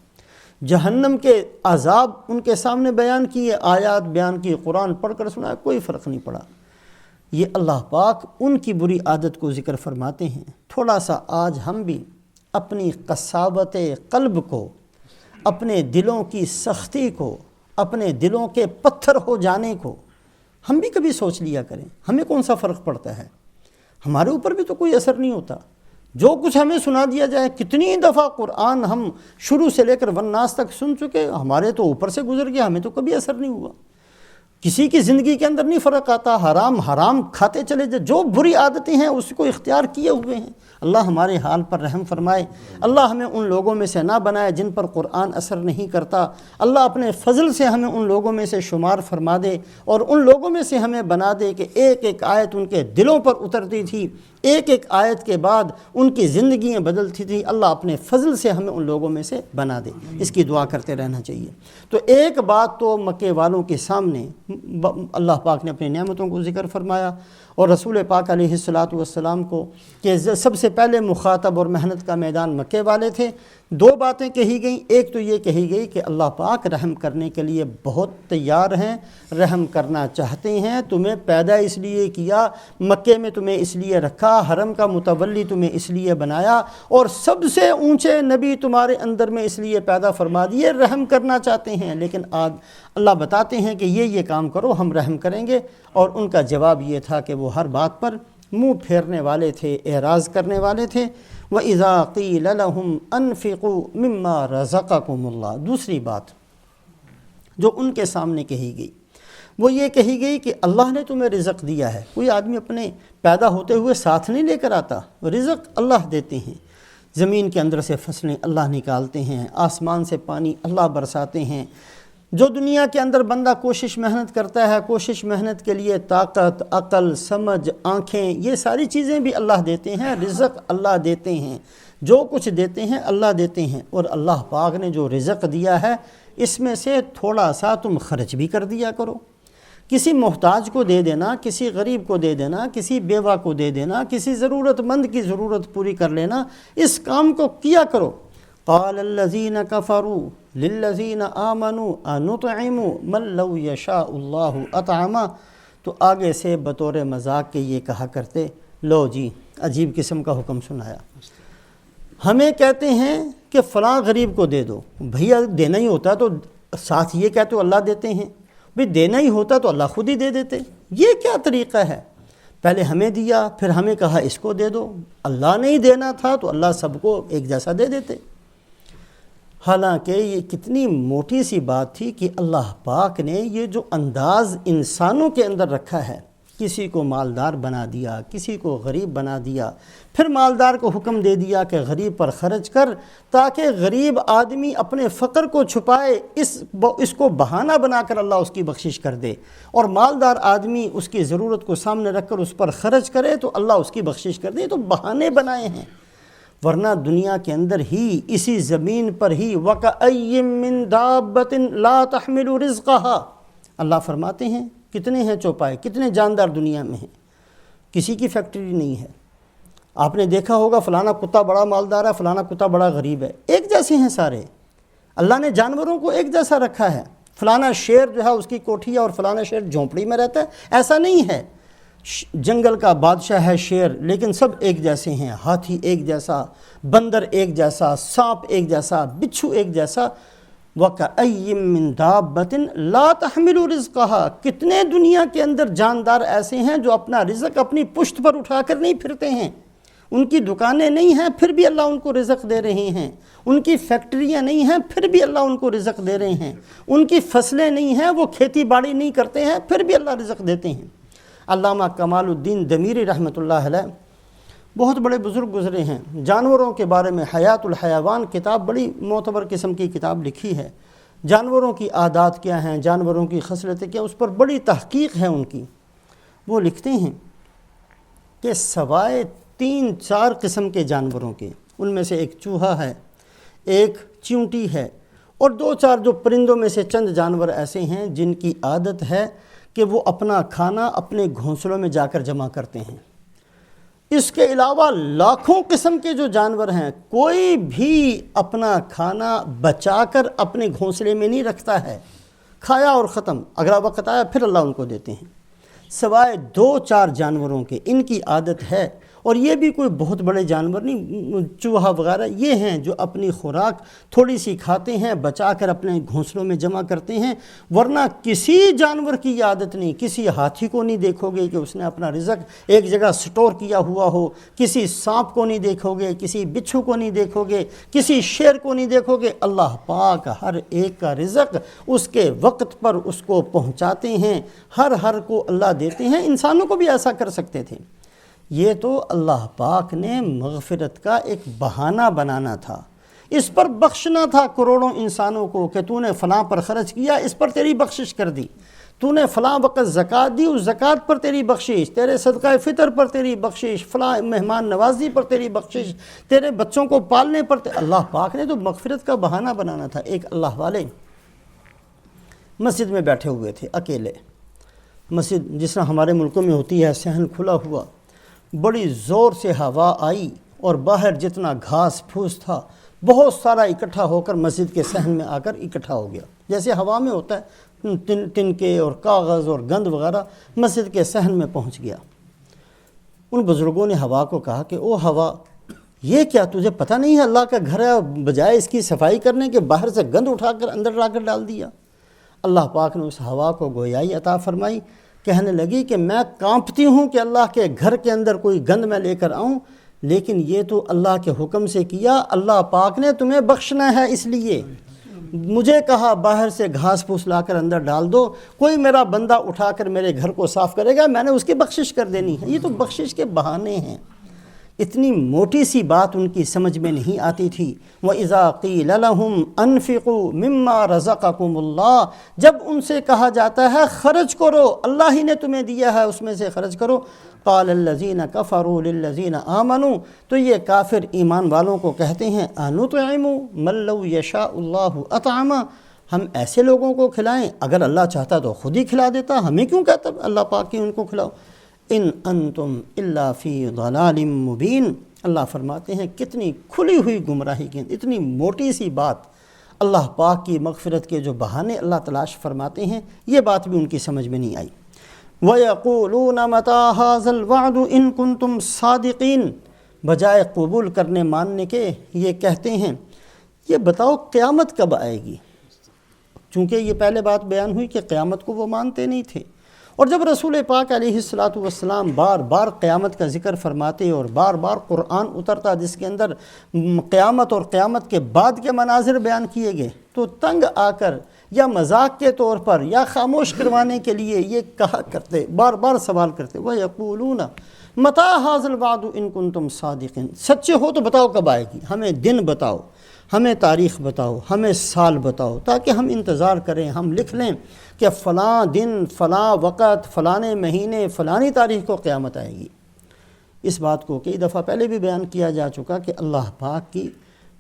جہنم کے عذاب ان کے سامنے بیان کیے، آیات بیان کی، قرآن پڑھ کر سنا، کوئی فرق نہیں پڑا۔ یہ اللہ پاک ان کی بری عادت کو ذکر فرماتے ہیں۔ تھوڑا سا آج ہم بھی اپنی قساوت قلب کو، اپنے دلوں کی سختی کو، اپنے دلوں کے پتھر ہو جانے کو ہم بھی کبھی سوچ لیا کریں۔ ہمیں کون سا فرق پڑتا ہے؟ ہمارے اوپر بھی تو کوئی اثر نہیں ہوتا۔ جو کچھ ہمیں سنا دیا جائے، کتنی دفعہ قرآن ہم شروع سے لے کر والناس تک سن چکے، ہمارے تو اوپر سے گزر گیا، ہمیں تو کبھی اثر نہیں ہوا۔ کسی کی زندگی کے اندر نہیں فرق آتا، حرام کھاتے چلے جائے، جو بری عادتیں ہیں اس کو اختیار کیے ہوئے ہیں۔ اللہ ہمارے حال پر رحم فرمائے، اللہ ہمیں ان لوگوں میں سے نہ بنائے جن پر قرآن اثر نہیں کرتا، اللہ اپنے فضل سے ہمیں ان لوگوں میں سے شمار فرما دے اور ان لوگوں میں سے ہمیں بنا دے کہ ایک ایک آیت ان کے دلوں پر اترتی تھی، ایک ایک آیت کے بعد ان کی زندگیاں بدلتی تھی۔ اللہ اپنے فضل سے ہمیں ان لوگوں میں سے بنا دے، اس کی دعا کرتے رہنا چاہیے۔ تو ایک بات تو مکے والوں کے سامنے اللہ پاک نے اپنی نعمتوں کو ذکر فرمایا اور رسول پاک علیہ السلام کو کہ سب سے پہلے مخاطب اور محنت کا میدان مکے والے تھے۔ دو باتیں کہی گئیں، ایک تو یہ کہی گئی کہ اللہ پاک رحم کرنے کے لیے بہت تیار ہیں، رحم کرنا چاہتے ہیں، تمہیں پیدا اس لیے کیا، مکے میں تمہیں اس لیے رکھا، حرم کا متولی تمہیں اس لیے بنایا اور سب سے اونچے نبی تمہارے اندر میں اس لیے پیدا فرما دیے، رحم کرنا چاہتے ہیں، لیکن آج اللہ بتاتے ہیں کہ یہ کام کرو، ہم رحم کریں گے۔ اور ان کا جواب یہ تھا کہ وہ ہر بات پر منہ پھیرنے والے تھے، اعراض کرنے والے تھے۔ وَإِذَا قِيلَ لَهُمْ أَنفِقُوا مِمَّا رَزَقَكُمُ اللَّهُ۔ دوسری بات جو ان کے سامنے کہی گئی وہ یہ کہی گئی کہ اللہ نے تمہیں رزق دیا ہے۔ کوئی آدمی اپنے پیدا ہوتے ہوئے ساتھ نہیں لے کر آتا، رزق اللہ دیتے ہیں۔ زمین کے اندر سے فصلیں اللہ نکالتے ہیں، آسمان سے پانی اللہ برساتے ہیں۔ جو دنیا کے اندر بندہ کوشش محنت کرتا ہے، کوشش محنت کے لیے طاقت، عقل، سمجھ، آنکھیں، یہ ساری چیزیں بھی اللہ دیتے ہیں، رزق اللہ دیتے ہیں، جو کچھ دیتے ہیں اللہ دیتے ہیں۔ اور اللہ پاک نے جو رزق دیا ہے اس میں سے تھوڑا سا تم خرچ بھی کر دیا کرو، کسی محتاج کو دے دینا، کسی غریب کو دے دینا، کسی بیوہ کو دے دینا، کسی ضرورت مند کی ضرورت پوری کر لینا، اس کام کو کیا کرو۔ قال الذين كفروا للذين آمنوا أنطعم من لو يشاء الله أطعمه۔ تو آگے سے بطور مذاق کے یہ کہا کرتے، لو جی عجیب قسم کا حکم سنایا، ہمیں کہتے ہیں کہ فلاں غریب کو دے دو، بھیا دینا ہی ہوتا تو ساتھ یہ کہتے اللہ دیتے ہیں، بھئی دینا ہی ہوتا تو اللہ خود ہی دے دیتے۔ یہ کیا طریقہ ہے؟ پہلے ہمیں دیا، پھر ہمیں کہا اس کو دے دو، اللہ نے ہی دینا تھا تو اللہ سب کو ایک جیسا دے دیتے۔ حالانکہ یہ کتنی موٹی سی بات تھی کہ اللہ پاک نے یہ جو انداز انسانوں کے اندر رکھا ہے، کسی کو مالدار بنا دیا، کسی کو غریب بنا دیا، پھر مالدار کو حکم دے دیا کہ غریب پر خرچ کر تاکہ غریب آدمی اپنے فقر کو چھپائے، اس کو بہانہ بنا کر اللہ اس کی بخشش کر دے، اور مالدار آدمی اس کی ضرورت کو سامنے رکھ کر اس پر خرچ کرے تو اللہ اس کی بخشش کر دے۔ تو بہانے بنائے ہیں۔ ورنہ دنیا کے اندر ہی اسی زمین پر ہی وَكَأَيٍّ مِّن دَابَّةٍ لَا تَحْمِلُ رِزْقَهَا، اللہ فرماتے ہیں کتنے ہیں چوپائے، کتنے جاندار دنیا میں ہیں، کسی کی فیکٹری نہیں ہے۔ آپ نے دیکھا ہوگا فلانا کتا بڑا مالدار ہے، فلانا کتا بڑا غریب ہے، ایک جیسے ہیں سارے۔ اللہ نے جانوروں کو ایک جیسا رکھا ہے، فلانا شیر جو ہے اس کی کوٹھی ہے اور فلانا شیر جھونپڑی میں رہتا ہے، ایسا نہیں ہے۔ جنگل کا بادشاہ ہے شیر، لیکن سب ایک جیسے ہیں، ہاتھی ایک جیسا، بندر ایک جیسا، سانپ ایک جیسا، بچھو ایک جیسا۔ وَكَأَيٍّ مِّن دَابَّةٍ لَا تَحْمِلُ رِزْقَهَا، کتنے دنیا کے اندر جاندار ایسے ہیں جو اپنا رزق اپنی پشت پر اٹھا کر نہیں پھرتے ہیں، ان کی دکانیں نہیں ہیں پھر بھی اللہ ان کو رزق دے رہے ہیں، ان کی فیکٹریاں نہیں ہیں پھر بھی اللہ ان کو رزق دے رہے ہیں، ان کی فصلیں نہیں ہیں، وہ کھیتی باڑی نہیں کرتے ہیں پھر بھی اللہ رزق دیتے ہیں۔ علامہ کمال الدین دمیری رحمۃ اللہ علیہ بہت بڑے بزرگ گزرے ہیں، جانوروں کے بارے میں حیات الحیوان کتاب بڑی معتبر قسم کی کتاب لکھی ہے، جانوروں کی عادات کیا ہیں، جانوروں کی خصلتیں کیا، اس پر بڑی تحقیق ہے ان کی۔ وہ لکھتے ہیں کہ سوائے 3-4 قسم کے جانوروں کے، ان میں سے ایک چوہا ہے، ایک چیونٹی ہے، اور 2-4 جو پرندوں میں سے چند جانور ایسے ہیں جن کی عادت ہے کہ وہ اپنا کھانا اپنے گھونسلوں میں جا کر جمع کرتے ہیں۔ اس کے علاوہ لاکھوں قسم کے جو جانور ہیں، کوئی بھی اپنا کھانا بچا کر اپنے گھونسلے میں نہیں رکھتا ہے، کھایا اور ختم، اگلا وقت آیا پھر اللہ ان کو دیتے ہیں۔ سوائے 2-4 جانوروں کے ان کی عادت ہے، اور یہ بھی کوئی بہت بڑے جانور نہیں، چوہا وغیرہ یہ ہیں جو اپنی خوراک تھوڑی سی کھاتے ہیں، بچا کر اپنے گھونسلوں میں جمع کرتے ہیں، ورنہ کسی جانور کی یہ عادت نہیں۔ کسی ہاتھی کو نہیں دیکھو گے کہ اس نے اپنا رزق ایک جگہ سٹور کیا ہوا ہو، کسی سانپ کو نہیں دیکھو گے، کسی بچھو کو نہیں دیکھو گے، کسی شیر کو نہیں دیکھو گے۔ اللہ پاک ہر ایک کا رزق اس کے وقت پر اس کو پہنچاتے ہیں، ہر کو اللہ دیتے ہیں۔ انسانوں کو بھی ایسا کر سکتے تھے، یہ تو اللہ پاک نے مغفرت کا ایک بہانہ بنانا تھا، اس پر بخشنا تھا کروڑوں انسانوں کو کہ تو نے فلاں پر خرچ کیا، اس پر تیری بخشش کر دی، تو نے فلاں وقت زکوٰۃ دی، اس زکوٰۃ پر تیری بخشش، تیرے صدقہ فطر پر تیری بخشش، فلاں مہمان نوازی پر تیری بخشش، تیرے بچوں کو پالنے پر اللہ پاک نے تو مغفرت کا بہانہ بنانا تھا۔ ایک اللہ والے مسجد میں بیٹھے ہوئے تھے اکیلے، مسجد جس طرح ہمارے ملکوں میں ہوتی ہے، صحن کھلا ہوا، بڑی زور سے ہوا آئی اور باہر جتنا گھاس پھوس تھا بہت سارا اکٹھا ہو کر مسجد کے صحن میں آ کر اکٹھا ہو گیا، جیسے ہوا میں ہوتا ہے، تنکے اور کاغذ اور گند وغیرہ مسجد کے صحن میں پہنچ گیا۔ ان بزرگوں نے ہوا کو کہا کہ او ہوا، یہ کیا تجھے پتہ نہیں ہے اللہ کا گھر ہے، بجائے اس کی صفائی کرنے کے باہر سے گند اٹھا کر اندر لا کر ڈال دیا۔ اللہ پاک نے اس ہوا کو گویائی عطا فرمائی، کہنے لگی کہ میں کانپتی ہوں کہ اللہ کے گھر کے اندر کوئی گند میں لے کر آؤں، لیکن یہ تو اللہ کے حکم سے کیا، اللہ پاک نے تمہیں بخشنا ہے، اس لیے مجھے کہا باہر سے گھاس پھوس لا کر اندر ڈال دو، کوئی میرا بندہ اٹھا کر میرے گھر کو صاف کرے گا، میں نے اس کی بخشش کر دینی ہے۔ یہ تو بخشش کے بہانے ہیں، اتنی موٹی سی بات ان کی سمجھ میں نہیں آتی تھی۔ وَإِذَا قِيلَ لَهُمْ أَنفِقُوا مِمَّا رَزَقَكُمُ اللَّهُ، جب ان سے کہا جاتا ہے خرچ کرو، اللہ ہی نے تمہیں دیا ہے، اس میں سے خرچ کرو، قَالَ الَّذِينَ كَفَرُوا لِلَّذِينَ آمَنُوا، تو یہ کافر ایمان والوں کو کہتے ہیں أَنُطْعِمُ مَن لَّوْ يَشَاءُ اللَّهُ أَطْعَمَهُ، ہم ایسے لوگوں کو کھلائیں، اگر اللہ چاہتا تو خود ہی کھلا دیتا، ہمیں کیوں کہتا اللہ پاک کی ان کو کھلاؤ۔ ان انتم الا فی ضلال مبین، اللہ فرماتے ہیں کتنی کھلی ہوئی گمراہی کی، اتنی موٹی سی بات، اللہ پاک کی مغفرت کے جو بہانے اللہ تلاش فرماتے ہیں، یہ بات بھی ان کی سمجھ میں نہیں آئی۔ وَيَقُولُونَ مَتَىٰ هَٰذَا الْوَعْدُ إِن كُنتُمْ صَادِقِينَ، بجائے قبول کرنے ماننے کے یہ کہتے ہیں یہ بتاؤ قیامت کب آئے گی، چونکہ یہ پہلے بات بیان ہوئی کہ قیامت کو وہ مانتے نہیں تھے، اور جب رسول پاک علیہ السلام بار بار قیامت کا ذکر فرماتے اور بار بار قرآن اترتا جس کے اندر قیامت اور قیامت کے بعد کے مناظر بیان کیے گئے، تو تنگ آ کر یا مذاق کے طور پر یا خاموش کروانے کے لیے یہ کہا کرتے، بار بار سوال کرتے، وَيَقُولُونَ مَتَىٰ هَٰذَا الْوَعْدُ إِن كُنتُمْ صَادِقِينَ، سچے ہو تو بتاؤ کب آئے گی، ہمیں دن بتاؤ، ہمیں تاریخ بتاؤ، ہمیں سال بتاؤ، تاکہ ہم انتظار کریں، ہم لکھ لیں کہ فلاں دن، فلاں وقت، فلاں مہینے، فلانی تاریخ کو قیامت آئے گی۔ اس بات کو کئی دفعہ پہلے بھی بیان کیا جا چکا کہ اللہ پاک کی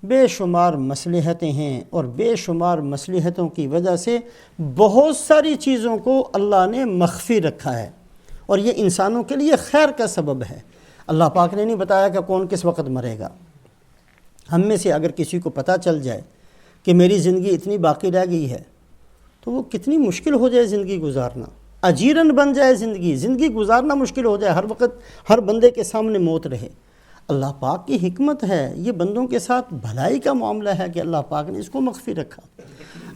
بے شمار مصلحتیں ہیں، اور بے شمار مصلحتوں کی وجہ سے بہت ساری چیزوں کو اللہ نے مخفی رکھا ہے، اور یہ انسانوں کے لیے خیر کا سبب ہے۔ اللہ پاک نے نہیں بتایا کہ کون کس وقت مرے گا۔ ہم میں سے اگر کسی کو پتہ چل جائے کہ میری زندگی اتنی باقی رہ گئی ہے تو وہ کتنی مشکل ہو جائے زندگی گزارنا، اجیرن بن جائے زندگی گزارنا مشکل ہو جائے، ہر وقت ہر بندے کے سامنے موت رہے۔ اللہ پاک کی حکمت ہے، یہ بندوں کے ساتھ بھلائی کا معاملہ ہے کہ اللہ پاک نے اس کو مخفی رکھا۔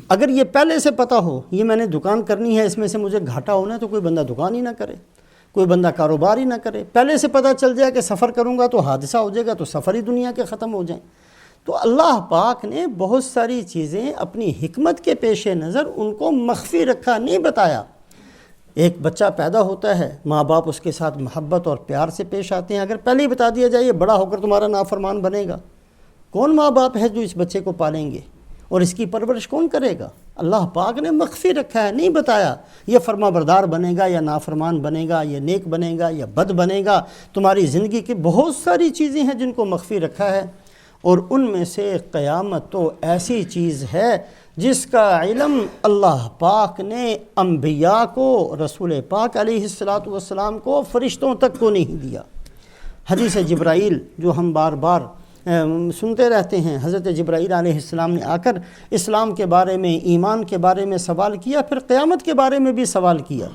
اگر یہ پہلے سے پتہ ہو یہ میں نے دکان کرنی ہے، اس میں سے مجھے گھاٹا ہونا ہے، تو کوئی بندہ دکان ہی نہ کرے، کوئی بندہ کاروبار ہی نہ کرے۔ پہلے سے پتہ چل جائے کہ سفر کروں گا تو حادثہ ہو جائے گا، تو سفر ہی دنیا کے ختم ہو جائیں۔ تو اللہ پاک نے بہت ساری چیزیں اپنی حکمت کے پیش نظر ان کو مخفی رکھا، نہیں بتایا۔ ایک بچہ پیدا ہوتا ہے، ماں باپ اس کے ساتھ محبت اور پیار سے پیش آتے ہیں، اگر پہلے ہی بتا دیا جائے یہ بڑا ہو کر تمہارا نافرمان بنے گا، کون ماں باپ ہے جو اس بچے کو پالیں گے اور اس کی پرورش کون کرے گا؟ اللہ پاک نے مخفی رکھا ہے، نہیں بتایا یہ فرما بردار بنے گا یا نافرمان بنے گا، یہ نیک بنے گا یا بد بنے گا۔ تمہاری زندگی کی بہت ساری چیزیں ہیں جن کو مخفی رکھا ہے، اور ان میں سے قیامت تو ایسی چیز ہے جس کا علم اللہ پاک نے انبیاء کو، رسول پاک علیہ السلام کو، فرشتوں تک کو نہیں دیا۔ حدیث جبرائیل جو ہم بار بار سنتے رہتے ہیں، حضرت جبرائیل علیہ السلام نے آ کر اسلام کے بارے میں، ایمان کے بارے میں سوال کیا، پھر قیامت کے بارے میں بھی سوال کیا۔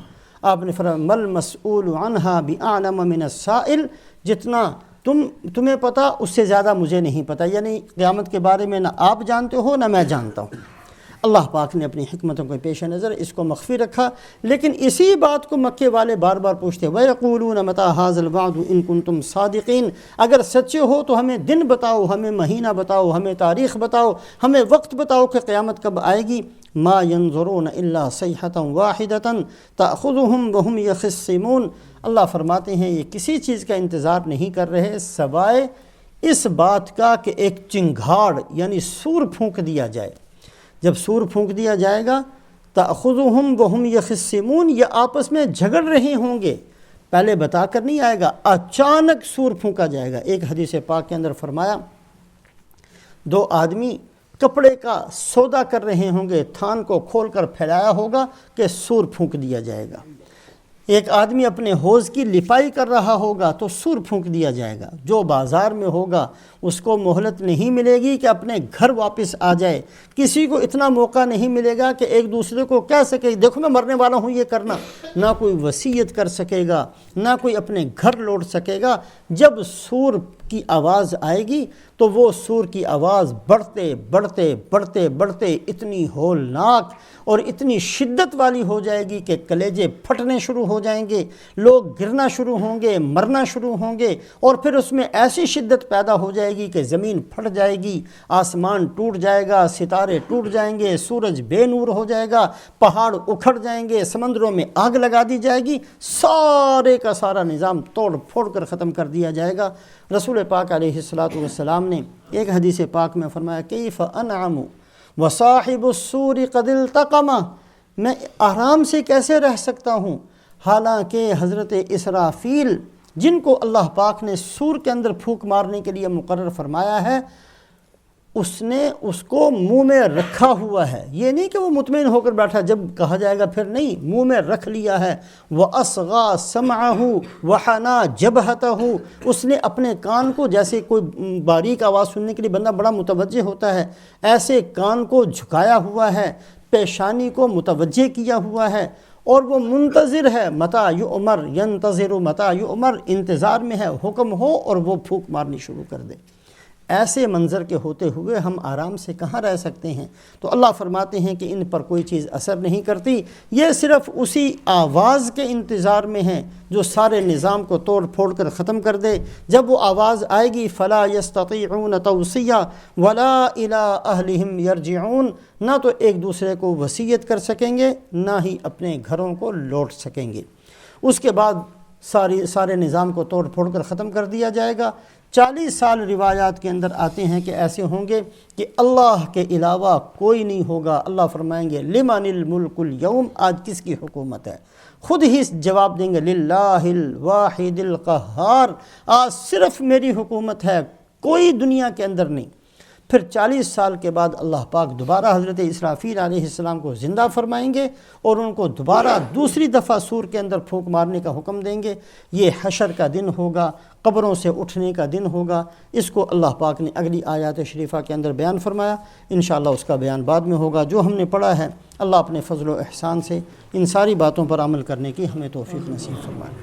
آپ نے فرمایا مل مسئول عنہا بأعلم من السائل، جتنا تمہیں پتہ اس سے زیادہ مجھے نہیں پتہ، یعنی قیامت کے بارے میں نہ آپ جانتے ہو نہ میں جانتا ہوں۔ اللہ پاک نے اپنی حکمتوں کے پیش نظر اس کو مخفی رکھا، لیکن اسی بات کو مکے والے بار بار پوچھتے وَيَقُولُونَ مَتَىٰ هَٰذَا الْوَعْدُ إِن كُنتُمْ صَادِقِينَ، اگر سچے ہو تو ہمیں دن بتاؤ، ہمیں مہینہ بتاؤ، ہمیں تاریخ بتاؤ، ہمیں وقت بتاؤ کہ قیامت کب آئے گی۔ مَا يَنظُرُونَ إِلَّا صَيْحَةً وَاحِدَةً تَأْخُذُهُمْ وَهُمْ يَخِصِّمُونَ، اللہ فرماتے ہیں یہ کسی چیز کا انتظار نہیں کر رہے سوائے اس بات کا کہ ایک چنگھاڑ یعنی سور پھونک دیا جائے۔ جب سور پھونک دیا جائے گا تأخذهم وهم يخصمون، یہ آپس میں جھگڑ رہے ہوں گے، پہلے بتا کر نہیں آئے گا، اچانک سور پھونکا جائے گا۔ ایک حدیث پاک کے اندر فرمایا دو آدمی کپڑے کا سودا کر رہے ہوں گے، تھان کو کھول کر پھیلایا ہوگا کہ سور پھونک دیا جائے گا۔ ایک آدمی اپنے حوض کی لپائی کر رہا ہوگا تو سور پھونک دیا جائے گا۔ جو بازار میں ہوگا اس کو مہلت نہیں ملے گی کہ اپنے گھر واپس آ جائے، کسی کو اتنا موقع نہیں ملے گا کہ ایک دوسرے کو کہہ سکے دیکھو میں مرنے والا ہوں یہ کرنا، نہ کوئی وصیت کر سکے گا، نہ کوئی اپنے گھر لوٹ سکے گا۔ جب سور کی آواز آئے گی تو وہ سور کی آواز بڑھتے بڑھتے بڑھتے بڑھتے اتنی ہولناک اور اتنی شدت والی ہو جائے گی کہ کلیجے پھٹنے شروع ہو جائیں گے، لوگ گرنا شروع ہوں گے، مرنا شروع ہوں گے، اور پھر اس میں ایسی شدت پیدا ہو جائے گی کہ زمین پھٹ جائے گی، آسمان ٹوٹ جائے گا، ستارے ٹوٹ جائیں گے، سورج بے نور ہو جائے گا، پہاڑ اکھڑ جائیں گے، سمندروں میں آگ لگا دی جائے گی، سارے کا سارا نظام توڑ پھوڑ کر ختم کر دیا جائے گا۔ رسول پاک علیہ السلام نے ایک حدیث پاک میں فرمایا کیف انعم وصاحب السور قد التقم، میں آرام سے کیسے رہ سکتا ہوں حالانکہ حضرت اسرافیل جن کو اللہ پاک نے سور کے اندر پھونک مارنے کے لیے مقرر فرمایا ہے، اس نے اس کو منہ میں رکھا ہوا ہے۔ یہ نہیں کہ وہ مطمئن ہو کر بیٹھا جب کہا جائے گا پھر نہیں، منہ میں رکھ لیا ہے۔ وَأَصْغَى سَمْعَهُ وَحَنَا جَبْهَتَهُ، اس نے اپنے کان کو، جیسے کوئی باریک آواز سننے کے لیے بندہ بڑا متوجہ ہوتا ہے، ایسے کان کو جھکایا ہوا ہے، پیشانی کو متوجہ کیا ہوا ہے، اور وہ منتظر ہے متى یؤمر، ینتظر متى یؤمر، انتظار میں ہے حکم ہو اور وہ پھونک مارنی شروع کر دے۔ ایسے منظر کے ہوتے ہوئے ہم آرام سے کہاں رہ سکتے ہیں؟ تو اللہ فرماتے ہیں کہ ان پر کوئی چیز اثر نہیں کرتی، یہ صرف اسی آواز کے انتظار میں ہیں جو سارے نظام کو توڑ پھوڑ کر ختم کر دے۔ جب وہ آواز آئے گی فلا یستطیعون توصیہ ولا الی اہلہم یرجعون، نہ تو ایک دوسرے کو وصیت کر سکیں گے نہ ہی اپنے گھروں کو لوٹ سکیں گے۔ اس کے بعد سارے نظام کو توڑ پھوڑ کر ختم کر دیا جائے گا۔ 40 سال روایات کے اندر آتے ہیں کہ ایسے ہوں گے کہ اللہ کے علاوہ کوئی نہیں ہوگا۔ اللہ فرمائیں گے لمن الملک اليوم، آج کس کی حکومت ہے؟ خود ہی جواب دیں گے للہ الواحد القہار، آج صرف میری حکومت ہے، کوئی دنیا کے اندر نہیں۔ پھر 40 سال کے بعد اللہ پاک دوبارہ حضرت اسرافیل علیہ السلام کو زندہ فرمائیں گے اور ان کو دوبارہ دوسری دفعہ سور کے اندر پھونک مارنے کا حکم دیں گے۔ یہ حشر کا دن ہوگا، قبروں سے اٹھنے کا دن ہوگا۔ اس کو اللہ پاک نے اگلی آیات شریفہ کے اندر بیان فرمایا، انشاءاللہ اس کا بیان بعد میں ہوگا۔ جو ہم نے پڑھا ہے اللہ اپنے فضل و احسان سے ان ساری باتوں پر عمل کرنے کی ہمیں توفیق نصیب فرمائے۔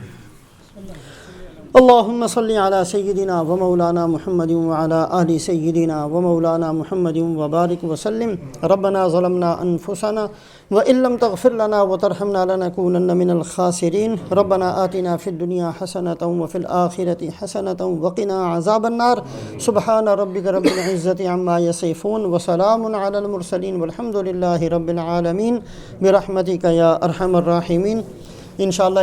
اللہم صلی علی سیدنا و مولانا محمد وعلی آل سیدنا و مولانا محمد وبارک وسلم۔ ربنا ظلمنا انفسنا وإن لم تغفر لنا وترحمنا لنكونن من الخاسرین۔ ربنا آتنا فی الدنیا حسنة وفی الآخرة حسنة وقنا عذاب النار۔ سبحان ربک رب العزة عما یصفون وسلام علی المرسلین والحمد للہ رب العالمین برحمتک یا ارحم الراحمین۔ انشاءاللہ